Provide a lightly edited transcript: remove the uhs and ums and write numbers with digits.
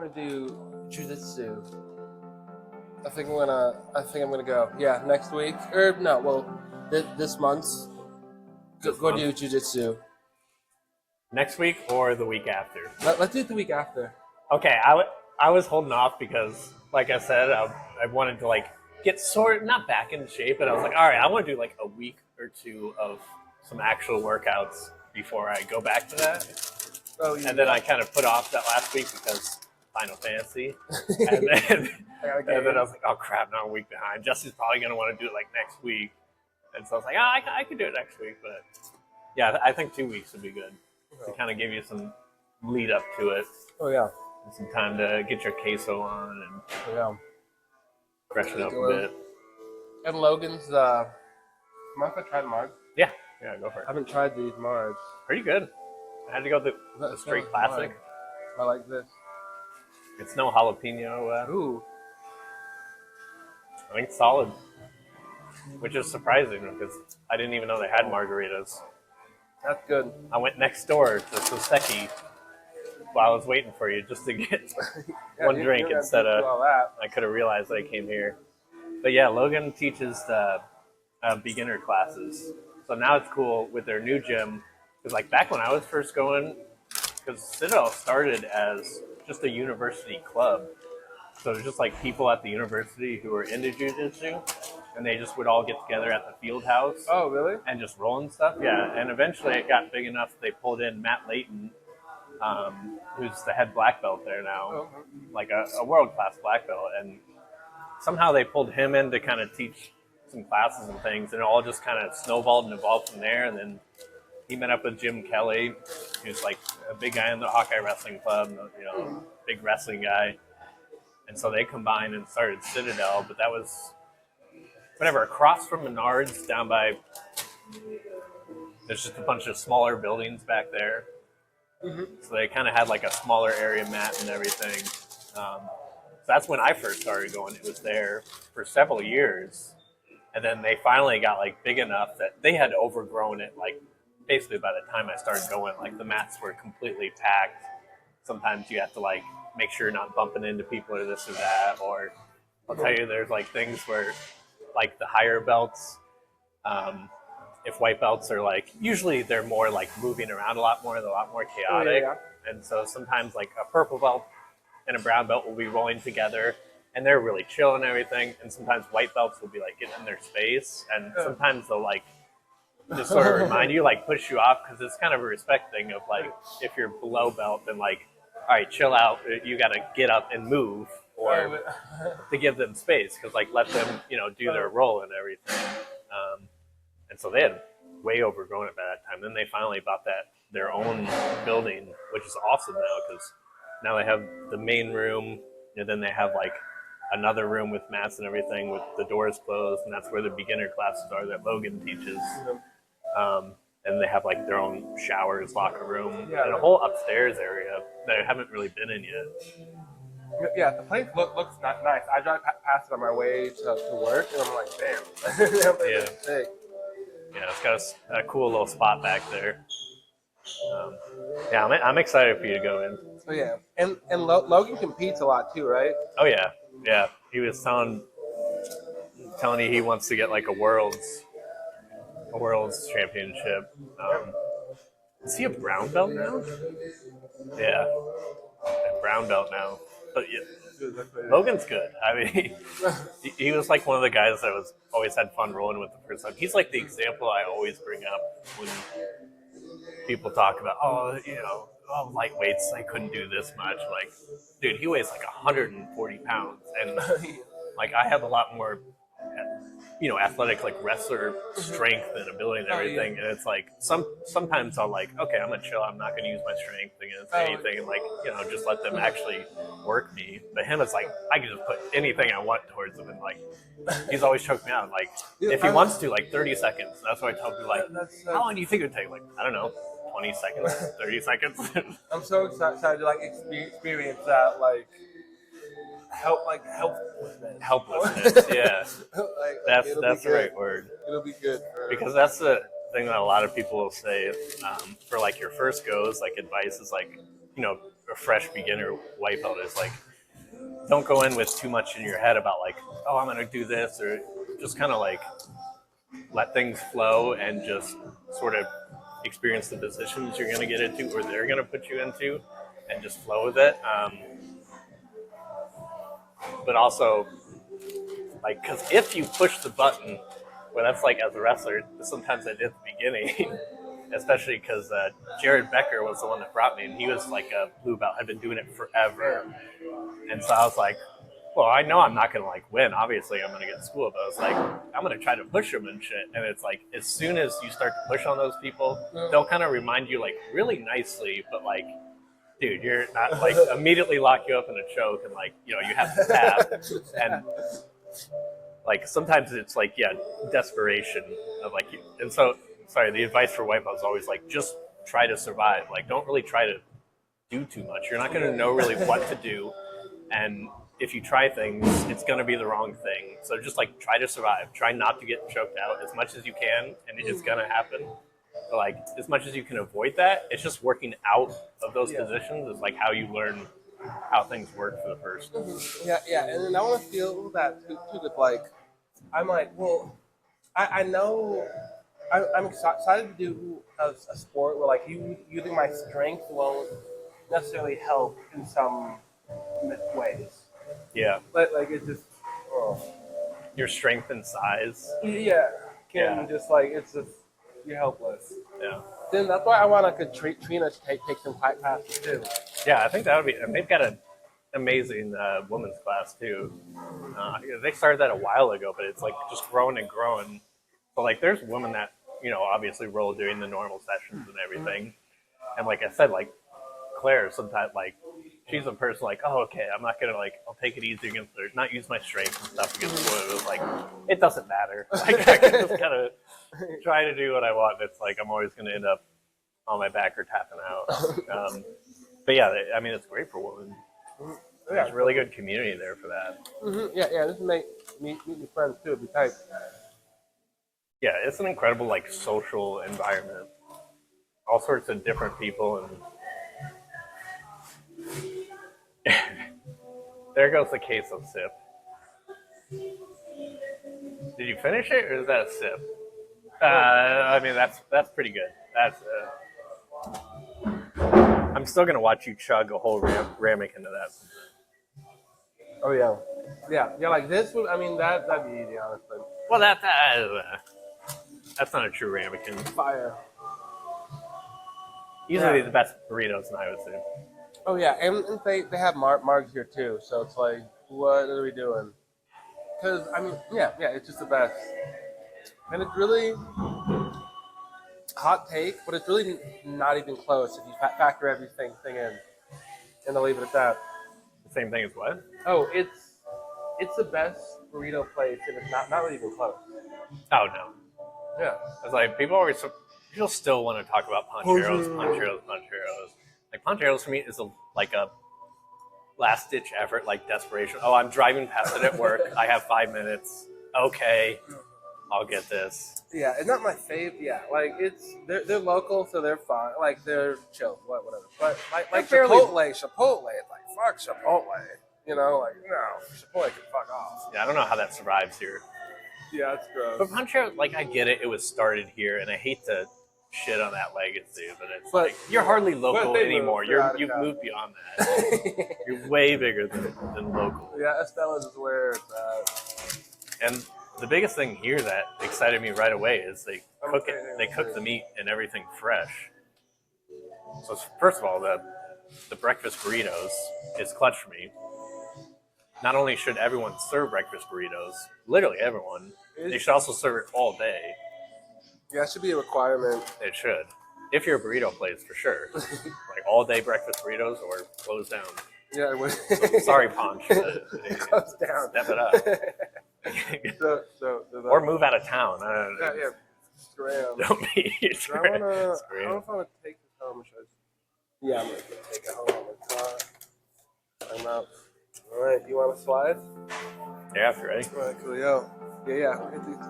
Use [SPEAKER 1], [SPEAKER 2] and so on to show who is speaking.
[SPEAKER 1] want to do jiu-jitsu. I think I'm gonna go. Yeah, next week or no? Well, this month. Go do jiu-jitsu.
[SPEAKER 2] Next week or the week after?
[SPEAKER 1] Let's do it the week after.
[SPEAKER 2] Okay, I was holding off because, like I said, I wanted to like get not back in shape, but I was like, all right, I want to do like a week or two of some actual workouts before I go back to that.
[SPEAKER 1] Oh, yeah.
[SPEAKER 2] And then I kind of put off that last week because Final Fantasy, and then I was like, oh crap, now I'm a week behind. Jesse's probably gonna want to do it like next week, and so I was like, I could do it next week, but yeah, I think 2 weeks would be good to kind of give you some lead up to it.
[SPEAKER 1] Oh yeah.
[SPEAKER 2] And some time to get your queso on and freshen up a bit.
[SPEAKER 1] And Logan's, mind if I try the Margs?
[SPEAKER 2] Yeah, go for it.
[SPEAKER 1] I haven't tried these Margs.
[SPEAKER 2] Pretty good. I had to go the straight classic.
[SPEAKER 1] I like this.
[SPEAKER 2] It's no jalapeno.
[SPEAKER 1] Ooh.
[SPEAKER 2] I think it's solid, which is surprising because I didn't even know they had margaritas.
[SPEAKER 1] That's good.
[SPEAKER 2] I went next door to Soseki while I was waiting for you just to get one drink instead of I could have realized that I came here. But yeah, Logan teaches beginner classes. So now it's cool with their new gym. Because like back when I was first going, because Citadel started as just a university club. So it was just like people at the university who were into jiu-jitsu, and they just would all get together at the field house.
[SPEAKER 1] Oh, really?
[SPEAKER 2] And just roll and stuff. Yeah, and eventually it got big enough they pulled in Matt Layton, who's the head black belt there now, like a world-class black belt. And somehow they pulled him in to kind of teach some classes and things, and it all just kind of snowballed and evolved from there. And then he met up with Jim Kelly, who's like a big guy in the Hawkeye Wrestling Club, big wrestling guy. And so they combined and started Citadel, but that was across from Menards down by, there's just a bunch of smaller buildings back there. Mm-hmm. So they kind of had like a smaller area mat and everything. So that's when I first started going. It was there for several years. And then they finally got like big enough that they had overgrown it. Like basically by the time I started going, like the mats were completely packed. Sometimes you have to like make sure you're not bumping into people or this or that. Or I'll tell you, there's like things where like the higher belts, if white belts are like, usually they're more like moving around a lot more, they're a lot more chaotic. Oh, yeah. And so sometimes like a purple belt and a brown belt will be rolling together and they're really chill and everything. And sometimes white belts will be like getting in their space. And sometimes they'll like just sort of remind you, like push you off, because it's kind of a respect thing of like, if you're below belt, then like, all right, chill out. You got to get up and move, or to give them space, because like let them, do their role and everything. And so they had way overgrown it by that time. Then they finally bought their own building, which is awesome now, because now they have the main room, and then they have like another room with mats and everything with the doors closed, and that's where the beginner classes are that Logan teaches. And they have like their own showers, locker room, and a whole upstairs area that I haven't really been in yet.
[SPEAKER 1] Yeah, the place looks nice. I drive past it on my way to work, and I'm like, damn.
[SPEAKER 2] Yeah, it's got a cool little spot back there. I'm excited for you to go in.
[SPEAKER 1] Oh yeah, and Logan competes a lot too, right?
[SPEAKER 2] Oh yeah. He was telling you he wants to get like a world's championship. Is he a brown belt now? Yeah, a brown belt now. But yeah, Logan's good. I mean, he was like one of the guys that was always had fun rolling with the first time. He's like the example I always bring up when people talk about, lightweights, they couldn't do this much. Like, dude, he weighs like 140 pounds, and like I have a lot more, athletic like wrestler strength and ability and everything. And it's like sometimes I'll like, okay, I'm gonna chill. I'm not gonna use my strength against anything, and like just let them actually work me. But him, it's like I can just put anything I want towards him, and like he's always choked me out. Like if he wants to, like 30 seconds. That's why I tell people, like, how long do you think it would take? Like, I don't know, 20 seconds, 30 seconds.
[SPEAKER 1] I'm so excited to like experience that, like helplessness.
[SPEAKER 2] Yeah, that's the right word.
[SPEAKER 1] It'll be good
[SPEAKER 2] because that's the thing that a lot of people will say for like your first goes. Like advice is like, a fresh beginner white belt is like, don't go in with too much in your head about like, oh, I'm gonna do this, or just kind of like let things flow and just sort of experience the positions you're gonna get into or they're gonna put you into, and just flow with it. But also, like, because if you push the button, well, that's like as a wrestler, sometimes I did at the beginning, especially because Jared Becker was the one that brought me, and he was like a blue belt, had been doing it forever. And so I was like, well, I know I'm not going to like win. Obviously, I'm going to get schooled, but I was like, I'm going to try to push them and shit. And it's like, as soon as you start to push on those people, they'll kind of remind you like really nicely, but like, dude, you're not like immediately lock you up in a choke and like, you have to tap. And like sometimes it's like, yeah, desperation of like, and so, sorry, the advice for white belt is always like, just try to survive. Like, don't really try to do too much. You're not going to know really what to do. And if you try things, it's going to be the wrong thing. So just like try to survive. Try not to get choked out as much as you can, and it's going to happen. But like as much as you can avoid that, it's just working out of those positions is like how you learn how things work for the first.
[SPEAKER 1] Yeah, and then I want to feel that too. That like I'm like, well, I know I'm excited to do a sport where like using my strength won't necessarily help in some ways.
[SPEAKER 2] Yeah.
[SPEAKER 1] But like it's just
[SPEAKER 2] your strength and size.
[SPEAKER 1] Yeah. Just like it's just you're helpless.
[SPEAKER 2] Yeah.
[SPEAKER 1] Then that's why I want like Trina to take some classes too.
[SPEAKER 2] Yeah, I think that would be. And they've got an amazing women's class too. They started that a while ago, but it's like just growing and growing. So like, there's women that obviously roll doing the normal sessions and everything. And like I said, like Claire, sometimes like she's a person like, oh, okay, I'm not gonna like, I'll take it easy against her, not use my strength and stuff against her. It was like, it doesn't matter. Like I can just kind of try to do what I want. It's like I'm always gonna end up on my back or tapping out. But yeah, I mean, it's great for women. There's really good community there for that.
[SPEAKER 1] Mm-hmm. Yeah. This make meet new friends too. It'd be tight.
[SPEAKER 2] Yeah, it's an incredible like social environment. All sorts of different people and. There goes the queso sip. Did you finish it, or is that a sip? I mean, that's pretty good. That's. I'm still gonna watch you chug a whole ramekin into that.
[SPEAKER 1] Oh yeah. Like this would. I mean, that'd be easy, honestly.
[SPEAKER 2] Well, that's not a true ramekin.
[SPEAKER 1] Fire.
[SPEAKER 2] Usually the best burritos in Iowa City.
[SPEAKER 1] Oh yeah, and they have margs here too. So it's like, what are we doing? Because I mean, yeah, it's just the best. And it's really hot take, but it's really not even close if you factor everything in. And I'll leave it at that.
[SPEAKER 2] The same thing as what?
[SPEAKER 1] Oh, it's the best burrito place, and it's not really even close.
[SPEAKER 2] Oh no.
[SPEAKER 1] Yeah.
[SPEAKER 2] It's like people still want to talk about Pancheros. Like Pancheros for me is like a last ditch effort, like desperation. Oh, I'm driving past it at work. I have 5 minutes. Okay, I'll get this.
[SPEAKER 1] Yeah, it's not my fave. Yeah, like they're local, so they're fine. Like they're chill, whatever. But like Chipotle, it's like fuck Chipotle. Like no, Chipotle can fuck off.
[SPEAKER 2] Yeah, I don't know how that survives here.
[SPEAKER 1] Yeah, it's gross.
[SPEAKER 2] But Panchero, like I get it. It was started here, and I hate to shit on that legacy, but it's like you're hardly local anymore. You've moved beyond that. You're way bigger than local.
[SPEAKER 1] Yeah, Estella is where it's at.
[SPEAKER 2] And the biggest thing here that excited me right away is they cook the meat and everything fresh. So first of all, the breakfast burritos is clutch for me. Not only should everyone serve breakfast burritos, literally everyone, they should also serve it all day.
[SPEAKER 1] Yeah, it should be a requirement.
[SPEAKER 2] It should. If you're a burrito place, for sure. Like all day breakfast burritos or close down.
[SPEAKER 1] Yeah, it would.
[SPEAKER 2] Sorry, Ponch.
[SPEAKER 1] Close down.
[SPEAKER 2] Step it up. Or move out of town.
[SPEAKER 1] Yeah. Scram.
[SPEAKER 2] Don't be.
[SPEAKER 1] I don't know if I want to take this home. Yeah, I'm going to take it home. I'm out. All right, you want to slide?
[SPEAKER 2] Yeah, if you're ready.
[SPEAKER 1] All right, cool. Yo. Yeah. Hit these.